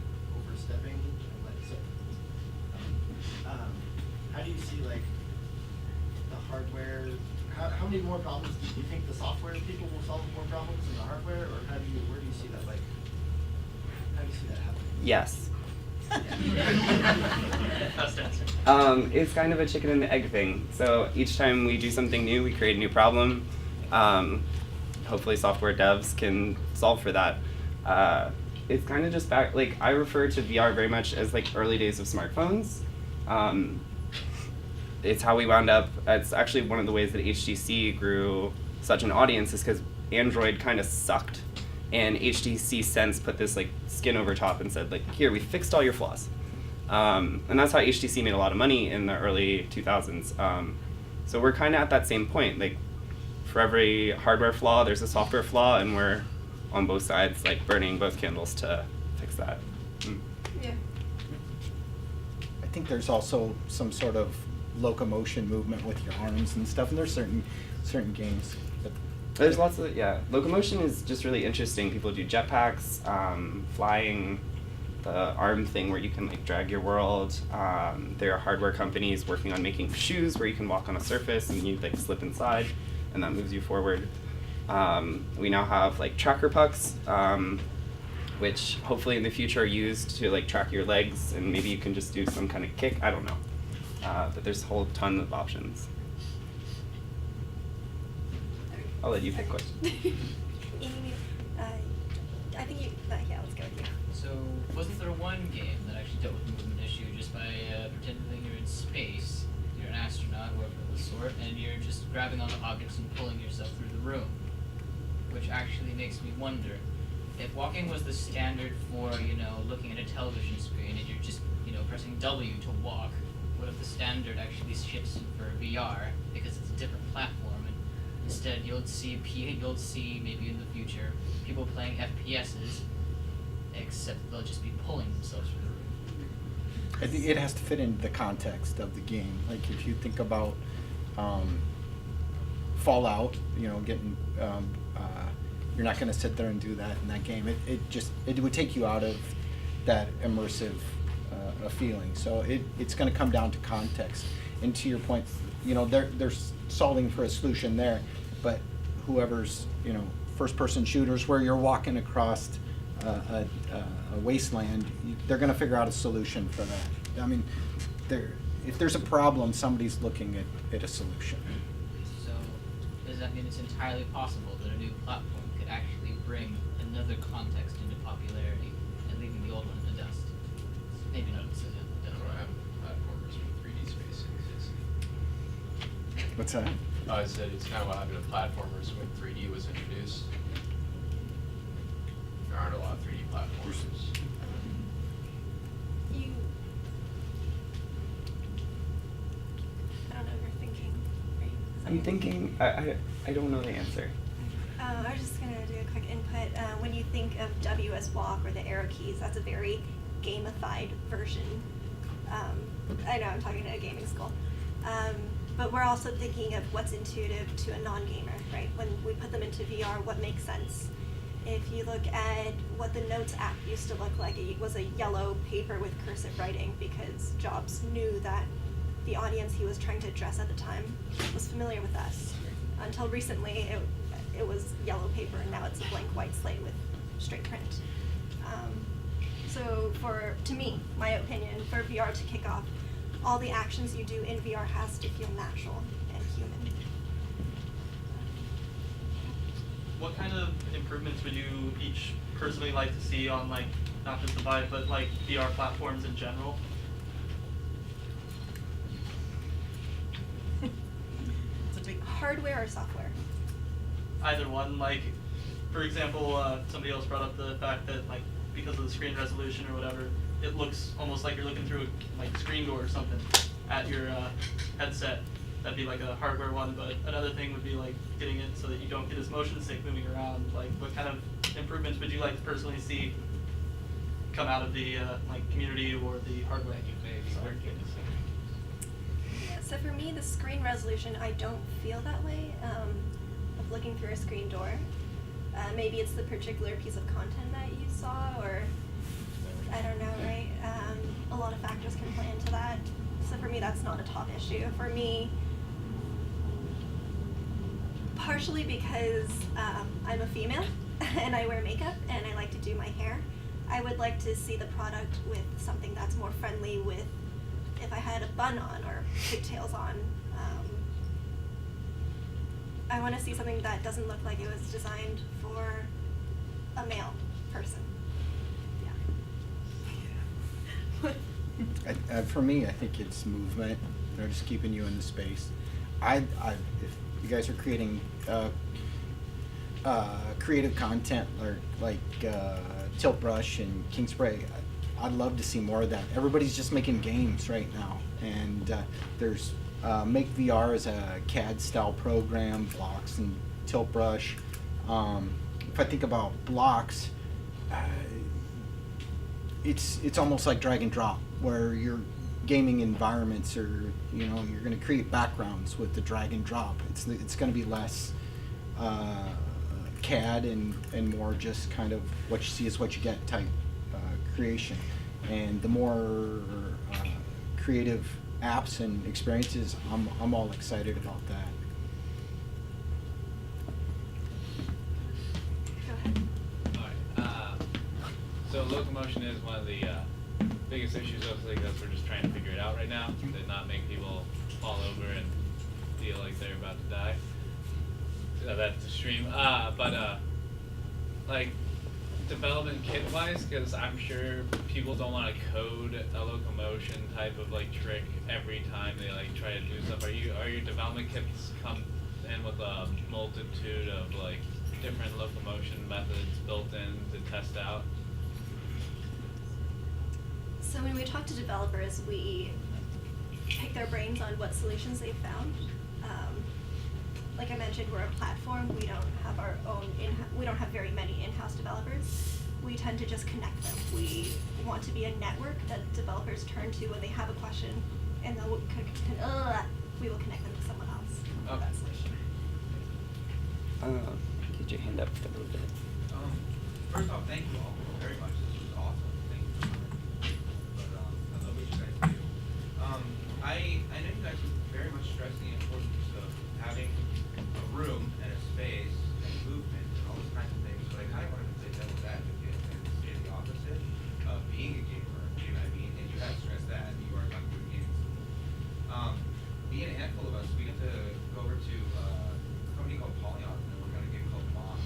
S7: overstepping? And, like, so, how do you see like the hardware? How many more problems do you think the software people will solve more problems than the hardware, or where do you see that like? How do you see that happening?
S4: Yes. It's kind of a chicken and egg thing. So each time we do something new, we create a new problem. Hopefully software devs can solve for that. It's kind of just back, like I refer to VR very much as like early days of smartphones. It's how we wound up, it's actually one of the ways that HTC grew such an audience is because Android kind of sucked. And HTC Sense put this like skin over top and said like, here, we fixed all your flaws. And that's how HTC made a lot of money in the early 2000s. So we're kind of at that same point. Like for every hardware flaw, there's a software flaw, and we're on both sides, like burning both candles to fix that.
S3: Yeah.
S5: I think there's also some sort of locomotion movement with your arms and stuff, and there's certain games.
S4: There's lots of, locomotion is just really interesting. People do jetpacks, flying, the arm thing where you can like drag your world. There are hardware companies working on making shoes where you can walk on a surface and you like slip inside and that moves you forward. We now have like tracker pucks, which hopefully in the future are used to like track your legs, and maybe you can just do some kind of kick, I don't know. But there's a whole ton of options. I'll let you pick question.
S3: Amy, I think you, yeah, let's go with you.
S17: So, wasn't there one game that actually dealt with the movement issue just by pretending you're in space, you're an astronaut, whatever of the sort, and you're just grabbing onto objects and pulling yourself through the room? Which actually makes me wonder, if walking was the standard for, looking at a television screen and you're just, pressing W to walk, what if the standard actually shifts for VR because it's a different platform? Instead, you'll see maybe in the future people playing FPSs, except they'll just be pulling themselves through the room.
S5: I think it has to fit into the context of the game. Like if you think about Fallout, you know, getting you're not going to sit there and do that in that game. It would take you out of that immersive feeling. So it's going to come down to context. And to your point, you know, they're solving for a solution there, but whoever's, you know, first-person shooters where you're walking across a wasteland, they're going to figure out a solution for that. I mean, if there's a problem, somebody's looking at a solution.
S17: So, does that mean it's entirely possible that a new platform could actually bring another context into popularity and leaving the old one in the dust? Maybe not necessarily in the dust.
S18: Or have platformers with 3D space exist.
S5: What's that?
S18: I said it's kind of what happened to platformers when 3D was introduced. There aren't a lot of 3D platformers.
S3: I don't know if you're thinking.
S4: I'm thinking, I don't know the answer.
S3: I was just going to do a quick input. When you think of W as walk or the arrow keys, that's a very gamified version. I know I'm talking to a gaming school. But we're also thinking of what's intuitive to a non-gamer, right? When we put them into VR, what makes sense? If you look at what the Notes app used to look like, it was a yellow paper with cursive writing because Jobs knew that the audience he was trying to address at the time was familiar with us. Until recently, it was yellow paper, and now it's a blank white slate with straight print. So to me, my opinion, for VR to kick off, all the actions you do in VR has to feel natural and human.
S19: What kind of improvements would you each personally like to see on, like, not just the Vive, but like VR platforms in general?
S3: It's a big hardware or software?
S19: Either one. Like, for example, somebody else brought up the fact that, like, because of the screen resolution or whatever, it looks almost like you're looking through a screen door or something at your headset. That'd be like a hardware one, but another thing would be like getting it so that you don't get as motion sick moving around. Like, what kind of improvements would you like to personally see come out of the community or the hardware?
S3: Yeah, so for me, the screen resolution, I don't feel that way of looking through a screen door. Maybe it's the particular piece of content that you saw, or I don't know, right? A lot of factors can play into that. So for me, that's not a top issue. For me, partially because I'm a female and I wear makeup and I like to do my hair, I would like to see the product with something that's more friendly with if I had a bun on or pigtails on. I want to see something that doesn't look like it was designed for a male person.
S5: For me, I think it's movement. You know, just keeping you in the space. If you guys are creating creative content like Tilt Brush and King Spray, I'd love to see more of that. Everybody's just making games right now, and there's Make VR is a CAD style program, Blocks and Tilt Brush. If I think about Blocks, it's almost like drag and drop, where your gaming environments are, you know, you're going to create backgrounds with the drag and drop. It's going to be less CAD and more just kind of what you see is what you get type creation. And the more creative apps and experiences, I'm all excited about that.
S15: So locomotion is one of the biggest issues, obviously, because we're just trying to figure it out right now, to not make people fall over and feel like they're about to die. That's the stream. Like, development kit-wise, because I'm sure people don't want to code a locomotion type of like trick every time they like try to do stuff. Are your development kits come in with a multitude of like different locomotion methods built in to test out?
S3: So when we talk to developers, we pick their brains on what solutions they've found. Like I mentioned, we're a platform. We don't have our own we don't have very many in-house developers. We tend to just connect them. We want to be a network that developers users turn to when they have a question, and then we will connect them to someone else.
S17: Okay.
S3: That solution.
S4: Get your hand up a little bit.
S20: First off, thank you all very much. This was awesome. Thank you so much. But I love what you guys do. I know you guys would very much stress the importance of having a room and a space and movement and all those kinds of things. But I kind of wanted to play devil's advocate and say the opposite of being a gamer. You know what I mean? And you have stressed that you are not good games. Being a handful of us, we get to go over to a company called Polyon, and we're going to get called Moss.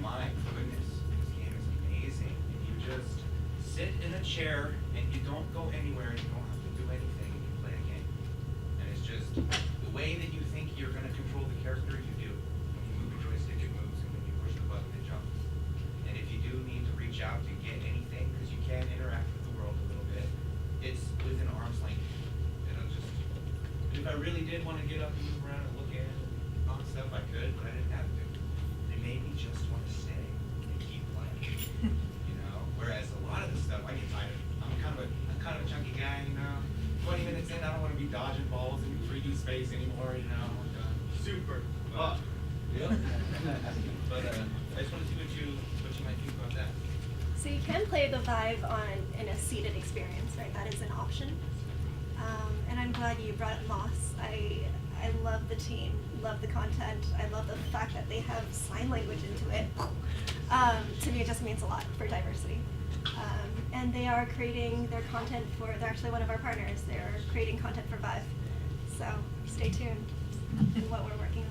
S20: My goodness, this game is amazing. And you just sit in a chair and you don't go anywhere and you don't have to do anything and you play a game. And it's just the way that you think you're going to control the character, you do. When you move your joystick, it moves, and when you push the button, it jumps. And if you do need to reach out to get anything, because you can interact with the world a little bit, it's within arm's length. If I really did want to get up and move around and look at it and on stuff, I could, but I didn't have to. They made me just want to stay and keep playing. You know? Whereas a lot of the stuff I get tired of. I'm kind of a chunky guy, you know. 20 minutes in, I don't want to be dodging balls in 3D space anymore, you know. Super. Yep. But I just want to see what you might think about that.
S3: So you can play the Vive in a seated experience, right? That is an option. And I'm glad you brought up Moss. I love the team, love the content. I love the fact that they have sign language into it. To me, it just means a lot for diversity. And they are creating their content they're actually one of our partners. They're creating content for Vive. So stay tuned in what we're working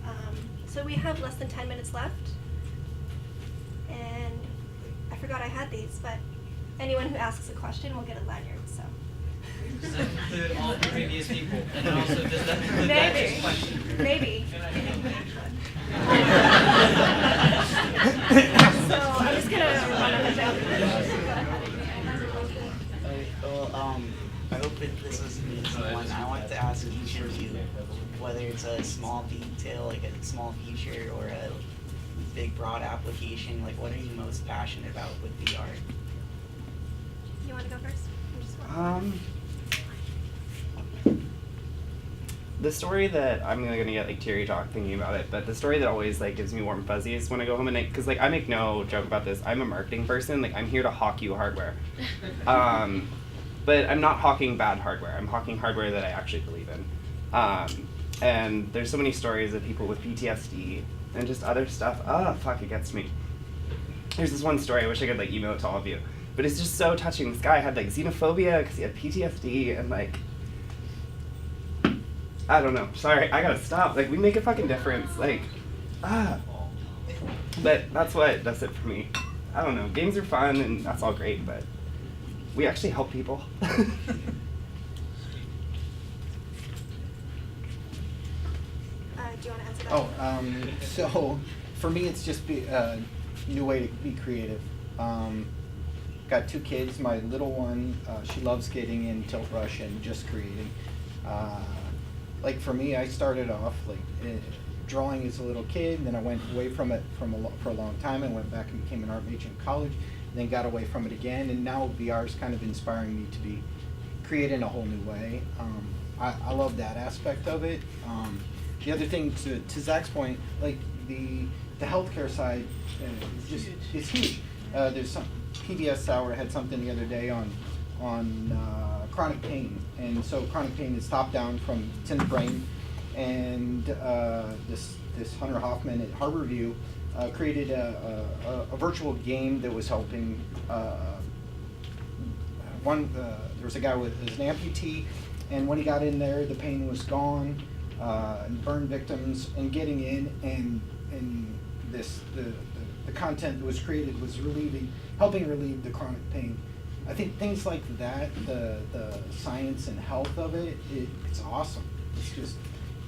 S3: on. So we have less than 10 minutes left. And I forgot I had these, but anyone who asks a question will get a lanyard, so.
S17: Does that include all previous people? And also, does that include that next question?
S3: Maybe. So I'm just gonna run up and down.
S16: Well, I hope that this was an easy one. I want to ask each of you, whether it's a small detail, like a small feature, or a big broad application, like what are you most passionate about with VR?
S3: You want to go first?
S4: The story that I'm gonna get like teary talk thinking about it, but the story that always like gives me warm fuzzies when I go home at night, because like I make no joke about this. I'm a marketing person. Like I'm here to hawk you hardware, but I'm not hawking bad hardware. I'm hawking hardware that I actually believe in. And there's so many stories of people with PTSD and just other stuff. Fuck, it gets me. There's this one story. I wish I could like email it to all of you, but it's just so touching. This guy had like xenophobia because he had PTSD and like. I don't know. Sorry, I gotta stop. Like, we make a fucking difference. Like, But that's what does it for me. I don't know. Games are fun and that's all great, but we actually help people.
S3: Do you want to answer that?
S5: So for me, it's just a new way to be creative. Got 2 kids. My little one, she loves getting in tilt brush and just creating. Like for me, I started off like drawing as a little kid, and then I went away from it for a long time. I went back and became an art major in college, and then got away from it again. And now VR is kind of inspiring me to be create in a whole new way. I love that aspect of it. The other thing, to Zach's point, like the healthcare side is huge. There's some PBS Hour had something the other day on chronic pain, and so chronic pain is top down from it's in the brain, and this Hunter Hoffman at Harborview created a virtual game that was helping there was a guy with an amputee, and when he got in there, the pain was gone, and burn victims, and getting in and the content that was created was helping relieve the chronic pain. I think things like that, the science and health of it's awesome.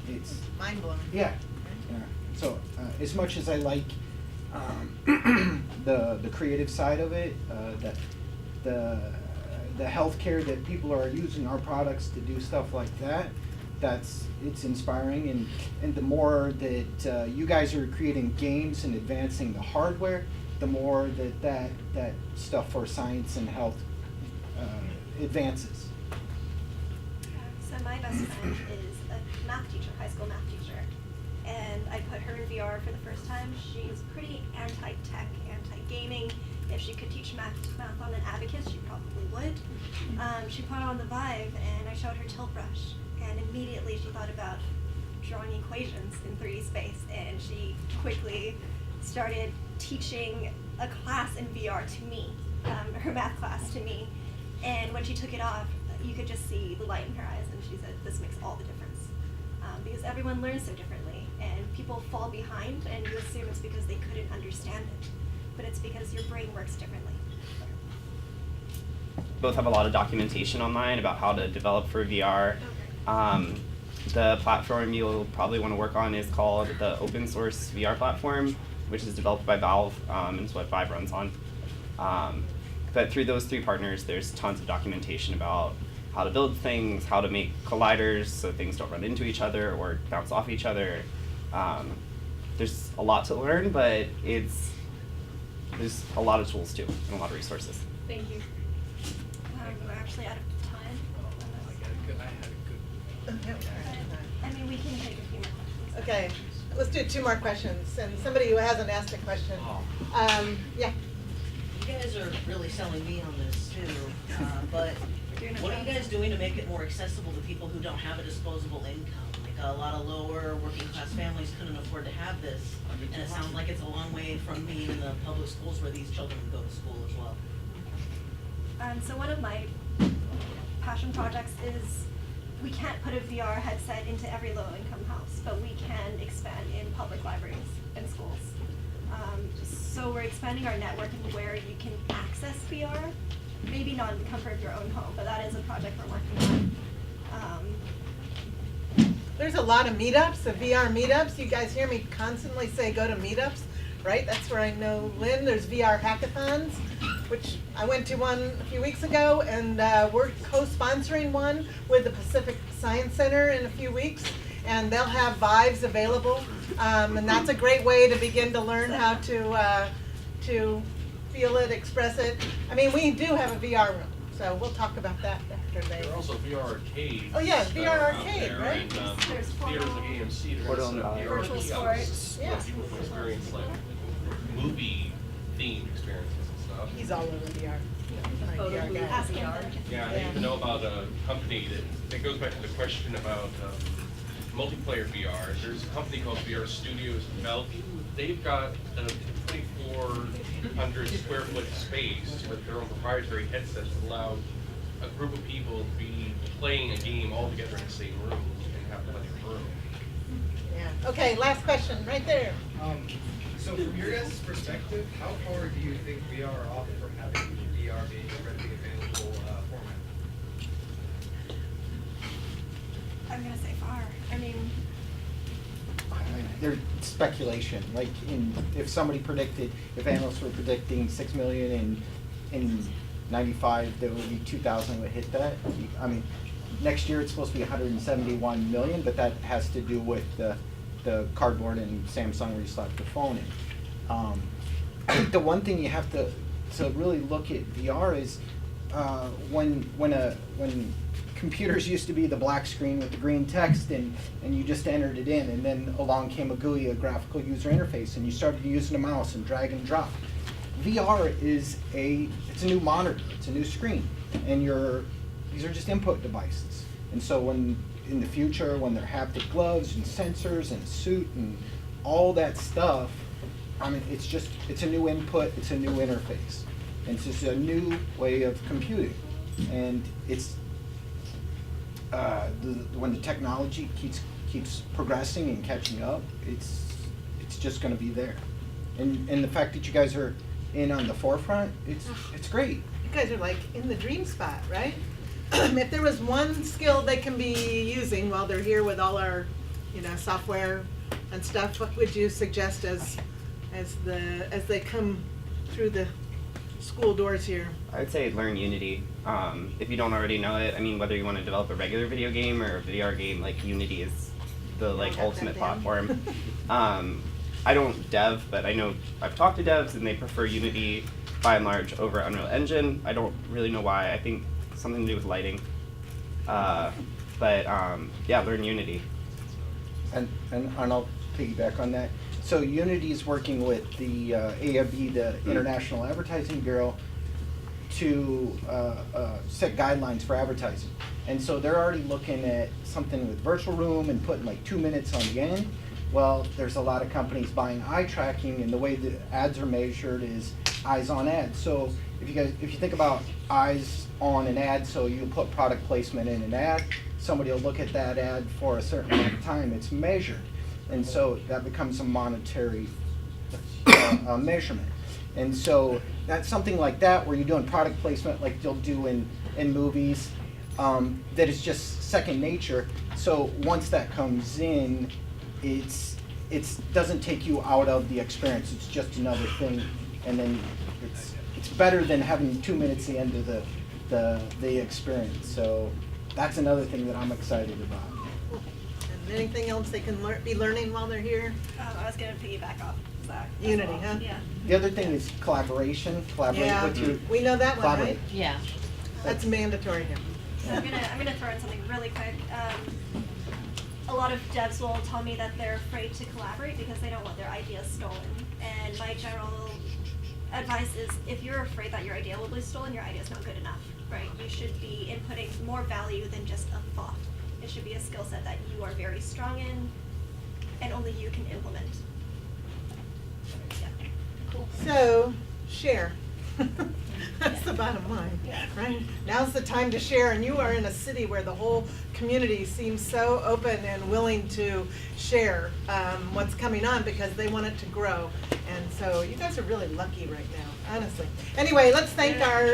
S5: It's
S1: mind blowing.
S5: Yeah. So as much as I like the creative side of it, the healthcare that people are using our products to do stuff like that, it's inspiring, and the more that you guys are creating games and advancing the hardware, the more that stuff for science and health advances.
S3: So my best friend is a math teacher, high school math teacher, and I put her in VR for the first time. She's pretty anti-tech, anti-gaming. If she could teach math on an abacus, she probably would. She put on the Vive, and I showed her tilt brush, and immediately she thought about drawing equations in 3D space, and she quickly started teaching a class in VR to me, her math class to me. And when she took it off, you could just see the light in her eyes, and she said, this makes all the difference. Because everyone learns so differently, and people fall behind, and you assume it's because they couldn't understand it, but it's because your brain works differently.
S4: Both have a lot of documentation online about how to develop for VR. The platform you'll probably want to work on is called the open source VR platform, which is developed by Valve, and is what Vive runs on. But through those 3 partners, there's tons of documentation about how to build things, how to make colliders so things don't run into each other or bounce off each other. There's a lot to learn, but there's a lot of tools too, and a lot of resources.
S3: Thank you. We're actually out of time. I mean, we can take a few more questions.
S1: Okay, let's do 2 more questions, and somebody who hasn't asked a question. Yeah.
S21: You guys are really selling me on this too, but what are you guys doing to make it more accessible to people who don't have a disposable income? Like a lot of lower working class families couldn't afford to have this, and it sounds like it's a long way from being in the public schools where these children go to school as well.
S3: So one of my passion projects is we can't put a VR headset into every low-income house, but we can expand in public libraries and schools. So we're expanding our network into where you can access VR, maybe not in the comfort of your own home, but that is a project we're working on.
S1: There's a lot of meetups, of VR meetups. You guys hear me constantly say go to meetups, right? That's where I know Lynn. There's VR hackathons, which I went to one a few weeks ago, and we're co-sponsoring one with the Pacific Science Center in a few weeks, and they'll have Vives available, and that's a great way to begin to learn how to feel it, express it. I mean, we do have a VR room, so we'll talk about that after they.
S6: There are also VR arcades.
S1: Oh yeah, VR
S6: that are out
S1: arcade,
S6: there,
S1: right?
S6: And,
S3: There's
S6: theaters like AMC, they're
S4: Portal
S6: gonna set up
S4: and
S6: VR
S3: Virtual
S6: kiosks
S3: sports.
S1: Yeah.
S6: where people can experience like movie-themed experiences and stuff.
S1: He's all over VR. My
S12: Photo
S1: VR
S12: booth.
S1: guy.
S3: Ask him.
S6: Yeah, I even know about a company that goes back to the question about multiplayer VR. There's a company called VR Studios in Bellevue. They've got a 2,400 square foot space with their own proprietary headsets that allow a group of people to be playing a game all together in the same room and have plenty of room.
S1: Yeah. Okay, last question, right there.
S22: So from your guys' perspective, how far do you think we are off from having VR being a readily available format?
S3: I'm gonna say far. I mean,
S5: There's speculation, like if somebody predicted, if analysts were predicting 6 million in 95, there would be 2,000 would hit that. I mean, next year it's supposed to be 171 million, but that has to do with the cardboard and Samsung where you slap the phone in. I think the one thing you have to really look at VR is when computers used to be the black screen with the green text and you just entered it in, and then along came a GUI, a graphical user interface, and you started using a mouse and drag and drop. VR is it's a new monitor, it's a new screen, and these are just input devices. And so when in the future, when there are haptic gloves and sensors and a suit and all that stuff, I mean, it's a new input, it's a new interface. And it's just a new way of computing. And it's, when the technology keeps progressing and catching up, it's just gonna be there. And the fact that you guys are in on the forefront, it's great.
S1: You guys are like in the dream spot, right? If there was one skill they can be using while they're here with all our, software and stuff, what would you suggest as they come through the school doors here?
S4: I'd say learn Unity. If you don't already know it, I mean, whether you want to develop a regular video game or a VR game, like Unity is the ultimate platform. I don't dev, but I know I've talked to devs and they prefer Unity by and large over Unreal Engine. I don't really know why. I think something to do with lighting. Yeah, learn Unity.
S5: And I'll piggyback on that. So Unity is working with the AIE, the International Advertising Bureau, to set guidelines for advertising. And so they're already looking at something with virtual room and putting like 2 minutes on the end. Well, there's a lot of companies buying eye tracking, and the way the ads are measured is eyes on ad. So if you think about eyes on an ad, so you put product placement in an ad, somebody will look at that ad for a certain amount of time. It's measured, and so that becomes a monetary measurement. And so that's something like that where you're doing product placement like you'll do in movies, that is just second nature. So once that comes in, it doesn't take you out of the experience. It's just another thing, and then it's better than having 2 minutes at the end of the experience. So that's another thing that I'm excited about.
S1: And anything else they can be learning while they're here?
S3: I was going to piggyback off Zach. as
S1: Unity,
S3: well.
S1: huh?
S3: Yeah.
S5: The other thing is collaboration. Collaborate
S1: Yeah,
S5: with your.
S1: we know that one,
S5: collaborate.
S1: right?
S21: Yeah.
S1: That's mandatory here.
S3: So I'm gonna throw in something really quick. A lot of devs will tell me that they're afraid to collaborate because they don't want their ideas stolen. And my general advice is, if you're afraid that your idea will be stolen, your idea is not good enough, right? You should be inputting more value than just a thought. It should be a skill set that you are very strong in, and only you can implement. Yeah. Cool.
S1: So, share. That's the bottom line, right? Now's the time to share, and you are in a city where the whole community seems so open and willing to share what's coming on because they want it to grow. And so you guys are really lucky right now, honestly. Anyway, let's thank our